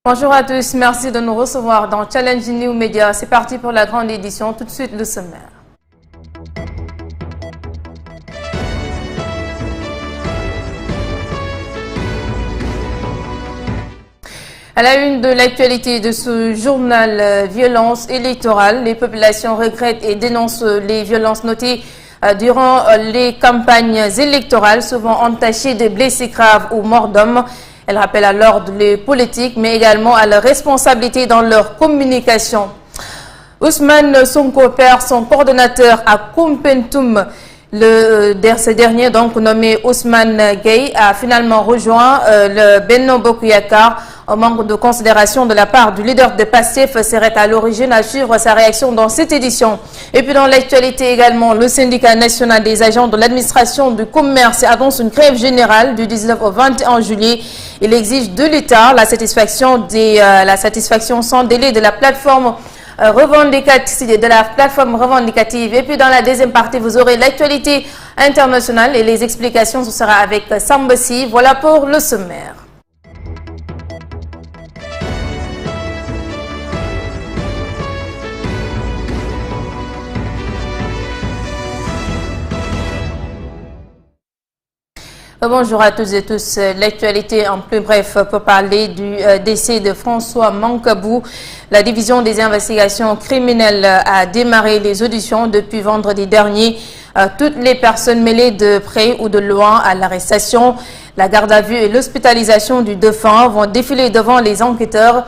Bonjour à tous, merci de nous recevoir dans Challenge New Media. C'est parti pour la grande édition. Tout de suite, le sommaire. À la une de l'actualité de ce journal, violence électorale, les populations regrettent et dénoncent les violences notées durant les campagnes électorales, souvent entachées de blessés graves ou morts d'hommes. Elle rappelle à l'ordre les politiques, mais également à la responsabilité dans leur communication. Ousmane Sonko perd son coordonnateur à Koumpentoum. Ce dernier, donc nommé Ousmane Gueye, a finalement rejoint le Benno Bokk Yakaar. Un manque de considération de la part du leader de PASTEF serait à l'origine. À suivre sa réaction dans cette édition. Et puis dans l'actualité également, le syndicat national des agents de l'administration du commerce annonce une grève générale du 19 au 21 juillet. Il exige de l'État la satisfaction sans délai de la plateforme revendicative. Et puis dans la deuxième partie, vous aurez l'actualité internationale et les explications. Ce sera avec Sambassi. Voilà pour le sommaire. Bonjour à tous et tous. L'actualité en plus bref pour parler du décès de François Mancabou. La division des investigations criminelles a démarré les auditions depuis vendredi dernier. Toutes les personnes mêlées de près ou de loin à l'arrestation, la garde à vue et l'hospitalisation du défunt vont défiler devant les enquêteurs.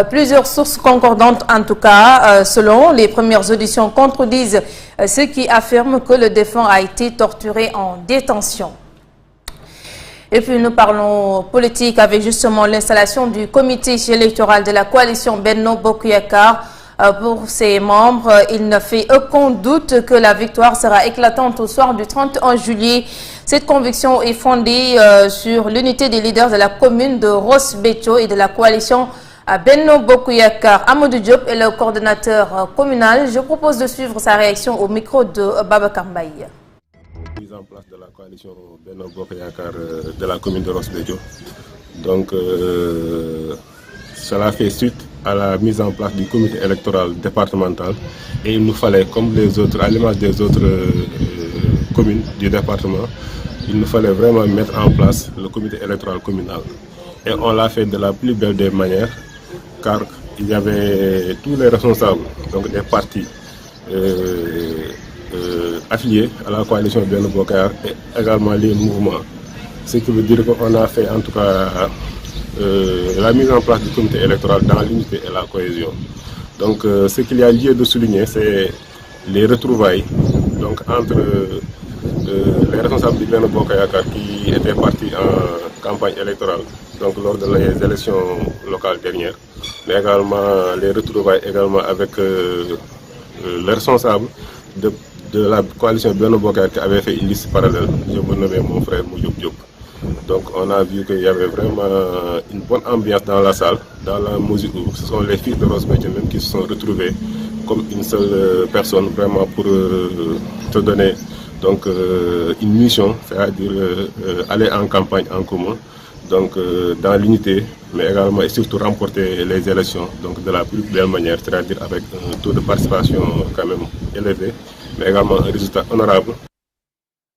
Plusieurs sources concordantes, en tout cas, selon les premières auditions, contredisent ceux qui affirment que le défunt a été torturé en détention. Et puis nous parlons politique avec justement l'installation du comité électoral de la coalition Benno Bokk Yakaar. Pour ses membres, il ne fait aucun doute que la victoire sera éclatante au soir du 31 juillet. Cette conviction est fondée sur l'unité des leaders de la commune de Ross Béthio et de la coalition Benno Bokk Yakaar. Amadou Diop est le coordonnateur communal. Je propose de suivre sa réaction au micro de Babacar Mbaye. Mise en place de la coalition Benno Bokk Yakaar de la commune de Ross Béthio. Donc cela fait suite à la mise en place du comité électoral départemental et il nous fallait, comme les autres, à l'image des autres communes du département, il nous fallait vraiment mettre en place le comité électoral communal. Et on l'a fait de la plus belle des manières, car il y avait tous les responsables, donc des partis affiliés à la coalition Benno Bokk Yakaar et également les mouvements. Ce qui veut dire qu'on a fait en tout cas la mise en place du comité électoral dans l'unité et la cohésion. Donc ce qu'il y a lieu de souligner, c'est les retrouvailles donc, entre les responsables du Benno Bokk Yakaar qui étaient partis en campagne électorale donc lors de les élections locales dernières, mais également les retrouvailles également avec les responsables de la coalition Benno Bokk Yakaar qui avait fait une liste parallèle. Je me nommais mon frère Moudioub Diop. Donc on a vu qu'il y avait vraiment une bonne ambiance dans la salle, dans la mesure où ce sont les fils de Ross Béthio même qui se sont retrouvés comme une seule personne vraiment pour te donner donc une mission, c'est-à-dire aller en campagne en commun, donc dans l'unité, mais également et surtout remporter les élections donc de la plus belle manière, c'est-à-dire avec un taux de participation quand même élevé, mais également un résultat honorable.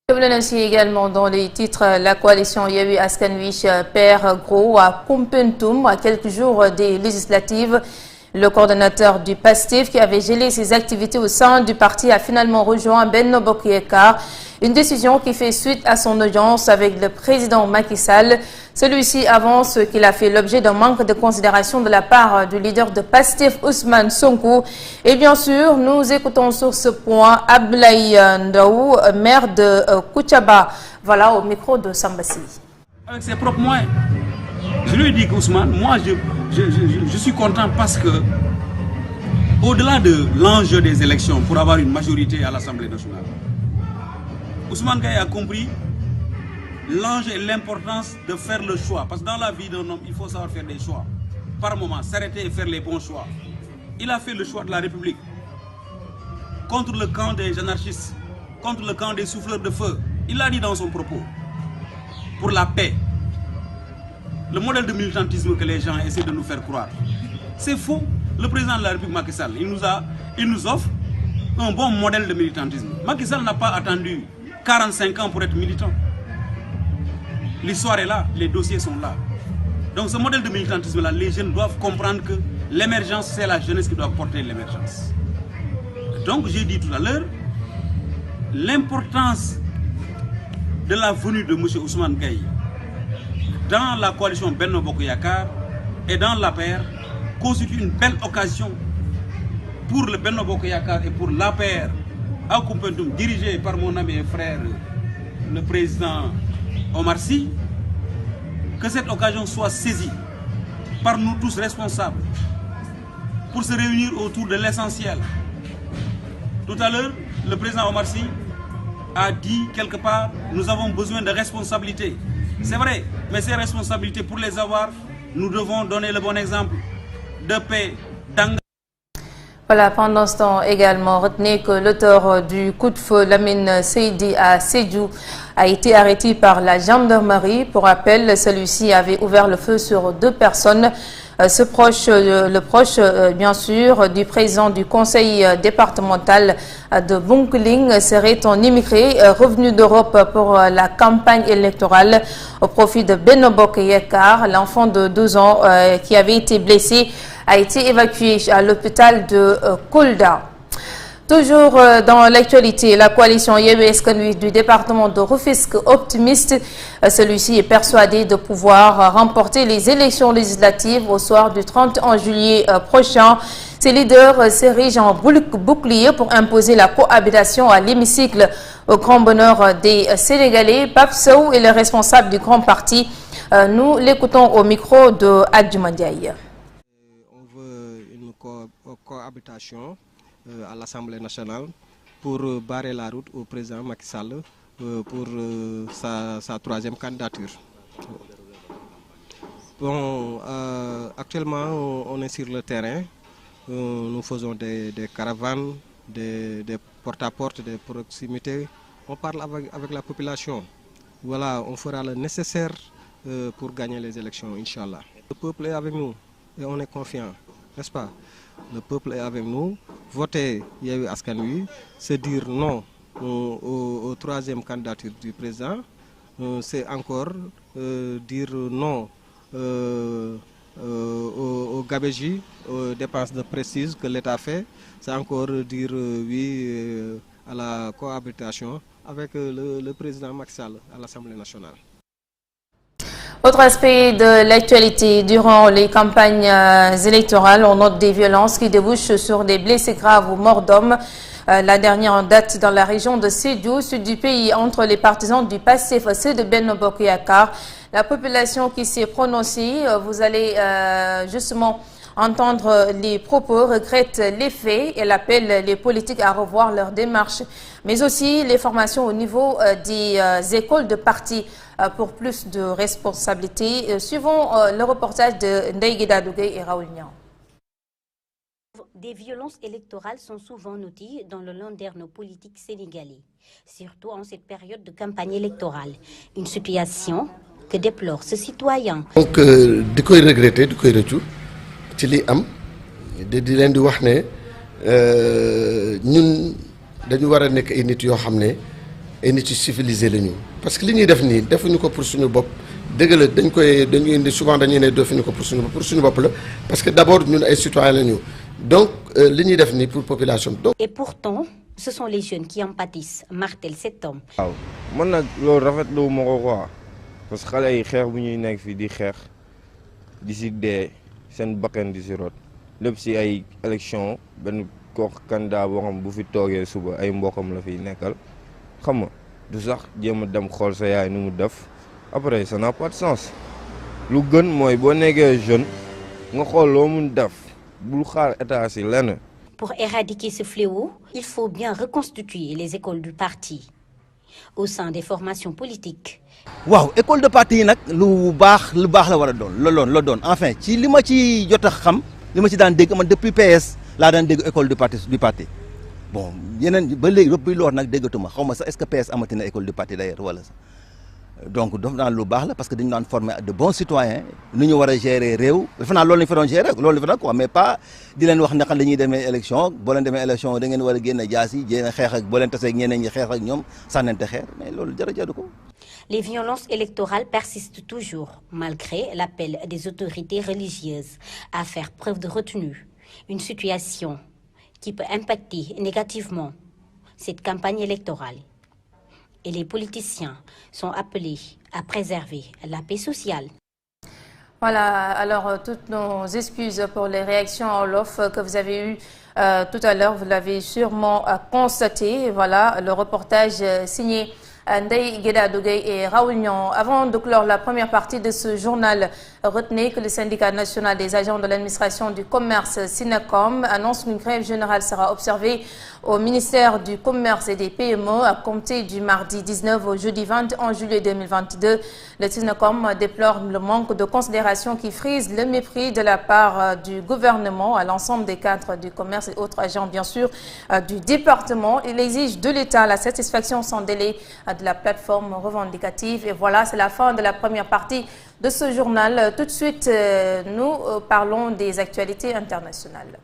Je voulais ainsi également dans les titres, la coalition Yewwi Askan Wi perd gros à Koumpentoum à quelques jours des législatives. Le coordonnateur du PASTEF qui avait gelé ses activités au sein du parti a finalement rejoint Benno Bokk Yakaar. Une décision qui fait suite à son audience avec le président Macky Sall. Celui-ci avance qu'il a fait l'objet d'un manque de considération de la part du leader de PASTEF, Ousmane Sonko. Et bien sûr, nous écoutons sur ce point Abdoulaye Ndaw, maire de Koutiaba. Voilà au micro de Sambassi. Avec ses propres moyens. Je lui ai dit qu'Ousmane, moi je suis content parce que au-delà de l'enjeu des élections pour avoir une majorité à l'Assemblée nationale, Ousmane Gueye a compris l'enjeu et l'importance de faire le choix. Parce que dans la vie d'un homme, il faut savoir faire des choix. Par moment, s'arrêter et faire les bons choix. Il a fait le choix de la République. Contre le camp des anarchistes, contre le camp des souffleurs de feu. Il l'a dit dans son propos. Pour la paix. le modèle de militantisme que les gens essaient de nous faire croire. C'est faux. Le président de la République, Macky Sall, il nous offre un bon modèle de militantisme. Macky Sall n'a pas attendu 45 ans pour être militant. L'histoire est là, les dossiers sont là. Donc ce modèle de militantisme-là, les jeunes doivent comprendre que l'émergence, c'est la jeunesse qui doit porter l'émergence. Donc j'ai dit tout à l'heure, l'importance de la venue de M. Ousmane Gaye dans la coalition Benno Bokk Yakaar et dans l'APR constitue une belle occasion pour le Benno Bokk Yakaar et pour l'APR à Koumpentoum, dirigé par mon ami et frère, le président Omar Sy, que cette occasion soit saisie par nous tous responsables pour se réunir autour de l'essentiel. Tout à l'heure, le président Omar Sy a dit quelque part, nous avons besoin de responsabilités. C'est vrai, mais ces responsabilités, pour les avoir, nous devons donner le bon exemple de paix, d'engagement. Voilà, pendant ce temps également, retenez que l'auteur du coup de feu, Lamine Seydi à Sédhiou, a été arrêté par la gendarmerie. Pour rappel, celui-ci avait ouvert le feu sur 2 personnes. Le proche, bien sûr, du président du conseil départemental de Bounkiling serait un immigré revenu d'Europe pour la campagne électorale au profit de Benno Bokk Yakaar. L'enfant de 12 ans qui avait été blessé a été évacué à l'hôpital de Kolda. Toujours dans l'actualité, la coalition Yewwi Askan Wi du département de Rufisque optimiste. Celui-ci est persuadé de pouvoir remporter les élections législatives au soir du 31 juillet prochain. Ses leaders s'érigent en bouclier pour imposer la cohabitation à l'hémicycle au grand bonheur des Sénégalais. Pape Sow est le responsable du grand parti. Nous l'écoutons au micro de Adjuma Ndiaye. On veut une cohabitation à l'Assemblée nationale pour barrer la route au président Macky Sall pour sa 3e candidature. Bon, actuellement, on est sur le terrain. Nous faisons des caravanes, des porte-à-porte, des proximités. On parle avec la population. Voilà, on fera le nécessaire pour gagner les élections, Inch'Allah. Le peuple est avec nous et on est confiant, n'est-ce pas? Le peuple est avec nous. Voter Yewwi Askan Wi, c'est dire non au 3e candidature du président. C'est encore dire non au gabegie, aux dépenses de prestige que l'État fait. C'est encore dire oui à la cohabitation avec le président Macky Sall à l'Assemblée nationale. Autre aspect de l'actualité, durant les campagnes électorales, on note des violences qui débouchent sur des blessés graves ou morts d'hommes. La dernière en date dans la région de Sédhiou, sud du pays, entre les partisans du Pastef et de Benno Bokk Yakaar. La population qui s'est prononcée, vous allez justement entendre les propos, regrette les faits. Elle appelle les politiques à revoir leur démarche, mais aussi les formations au niveau des écoles de parti pour plus de responsabilités. Suivons le reportage de Ndeye Guida Dougué et Raoul Niang. Des violences électorales sont souvent notées dans le landerneau politique sénégalais, surtout en cette période de campagne électorale. Une situation que déplore ce citoyen. Donc, di koy regretter, di koy rëccu ci li am di leen di wax ne ñun dañu war a nekk ay nit yoo xam ne ay nit yu civilisé la ñu parce que li ñuy def nii defuñu ko pour suñu bopp dëgg la dañuy indi souvent dañuy ne defuñu ko pour suñu bopp la parce que d'abord ñun ay citoyens la ñu donc li ñuy def nii pour population donc. Et pourtant ce sont les jeunes qui en pâtissent, martèle cet homme. waaw man nag loolu rafetlu ma ko quoi parce que xale yi xeex bu ñuy nekk fii di xeex di si dee seen bakkan di si rot lépp si ay élection benn kooku candidat boo xam bu fi toogee suba ay mbokkam la fiy nekkal xam nga du sax jéem a dem xool sa yaay nu mu def après ça n'a pas de sens lu gën mooy boo nekkee jeune nga xool loo mun def bul xaar état si lenn. Pour éradiquer ce fléau, il faut bien reconstituer les écoles du parti au sein des formations politiques. waaw école de parti yi nag lu baax la war a doon la doon enfin ci li ma ci jot a xam li ma ci daan dégg man depuis PS laa daan dégg école du parti bon yeneen ba léegi bi loor nag déggatuma xaw ma sax est-ce que PS amati na école du parti d'ailleurs wala sax donc dans lu baax la parce que dañu daan former de bons citoyens nu ñu war a gérer réew defe naa loolu lañu fa doon gérer loolu defe naa quoi mais pas di leen wax naka la ñuy demee élection boo leen demee élection da ngeen war a génne jaas yi jéem a xeex ak boo leen tasee ak ñeneen ñi xeex ak ñoom sànnante xeer mais loolu jaru ko. Les violences électorales persistent toujours malgré l'appel des autorités religieuses à faire preuve de retenue, une situation qui peut impacter négativement cette campagne électorale. Et les politiciens sont appelés à préserver la paix sociale. Voilà, alors toutes nos excuses pour les réactions en Wolof que vous avez eues tout à l'heure, vous l'avez sûrement constaté. Voilà, le reportage signé Ndeye Gueda Dogueye et Raoul Niang. Avant de clore la première partie de ce journal, retenez que le syndicat national des agents de l'administration du commerce Synacom annonce qu'une grève générale sera observée au ministère du Commerce et des PME à compter du mardi 19 au jeudi 21 juillet 2022. Le Synacom déplore le manque de considération qui frise le mépris de la part du gouvernement à l'ensemble des cadres du commerce et autres agents, bien sûr, du département. Il exige de l'État la satisfaction sans délai de la plateforme revendicative. Et voilà, c'est la fin de la première partie de ce journal. Tout de suite, nous parlons des actualités internationales.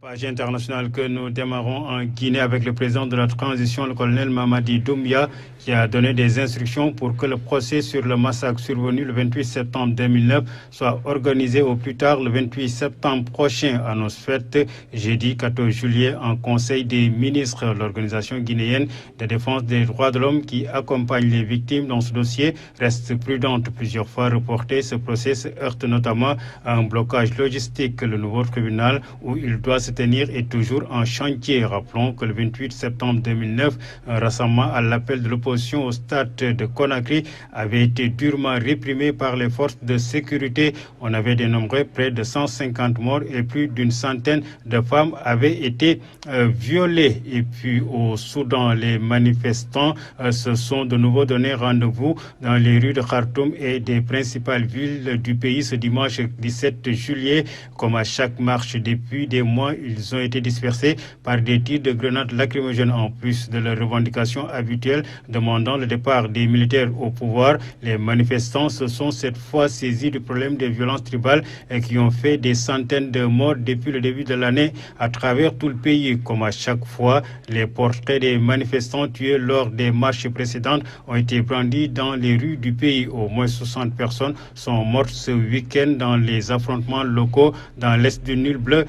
La page internationale que nous démarrons en Guinée avec le président de la transition, le colonel Mamadi Doumbia, qui a donné des instructions pour que le procès sur le massacre survenu le 28 septembre 2009 soit organisé au plus tard le 28 septembre prochain. Annonce faite jeudi 14 juillet en Conseil des ministres. L'organisation guinéenne de défense des droits de l'homme qui accompagne les victimes dans ce dossier reste prudente. Plusieurs fois reporté, ce procès se heurte notamment à un blocage logistique. Le nouveau tribunal où il doit se tenir est toujours en chantier. Rappelons que le 28 septembre 2009, un rassemblement à l'appel de l'opposition au stade de Conakry avait été durement réprimé par les forces de sécurité. On avait dénombré près de 150 morts et plus d'une centaine de femmes avaient été violées. Et puis au Soudan, les manifestants se sont de nouveau donné rendez-vous dans les rues de Khartoum et des principales villes du pays ce dimanche 17 juillet. Comme à chaque marche depuis des mois, ils ont été dispersés par des tirs de grenades lacrymogènes en plus de leurs revendications habituelles demandant le départ des militaires au pouvoir. Les manifestants se sont cette fois saisis du problème des violences tribales et qui ont fait des centaines de morts depuis le début de l'année à travers tout le pays. Comme à chaque fois, les portraits des manifestants tués lors des marches précédentes ont été brandis dans les rues du pays. Au moins 60 personnes sont mortes ce week-end dans les affrontements locaux dans l'est du Nil bleu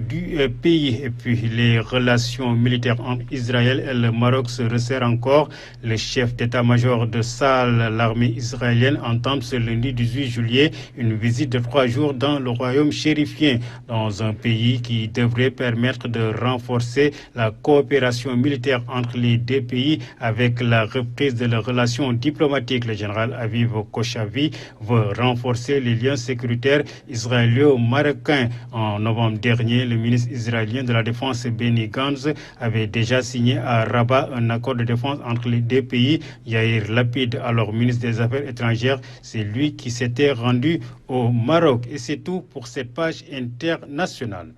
du pays. Et puis les relations militaires entre Israël et le Maroc se resserrent encore. Le chef d'état-major de Sahel, l'armée israélienne, entame ce lundi 18 juillet une visite de 3 jours dans le royaume chérifien, dans un pays qui devrait permettre de renforcer la coopération militaire entre les deux pays avec la reprise de leurs relations diplomatiques. Le général Aviv Kochavi veut renforcer les liens sécuritaires israélo-marocains. En novembre dernier, le ministre israélien de la Défense Benny Gantz avait déjà signé à Rabat un accord de défense entre les deux pays. Yair Lapid, alors ministre des Affaires étrangères, c'est lui qui s'était rendu au Maroc. Et c'est tout pour cette page internationale.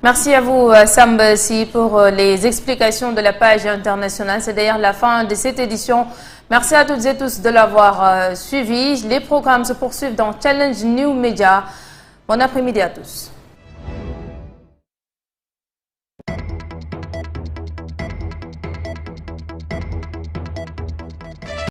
Merci à vous, Sam Si, pour les explications de la page internationale. C'est d'ailleurs la fin de cette édition. Merci à toutes et tous de l'avoir suivi. Les programmes se poursuivent dans Challenge New Media. Bon après-midi à tous.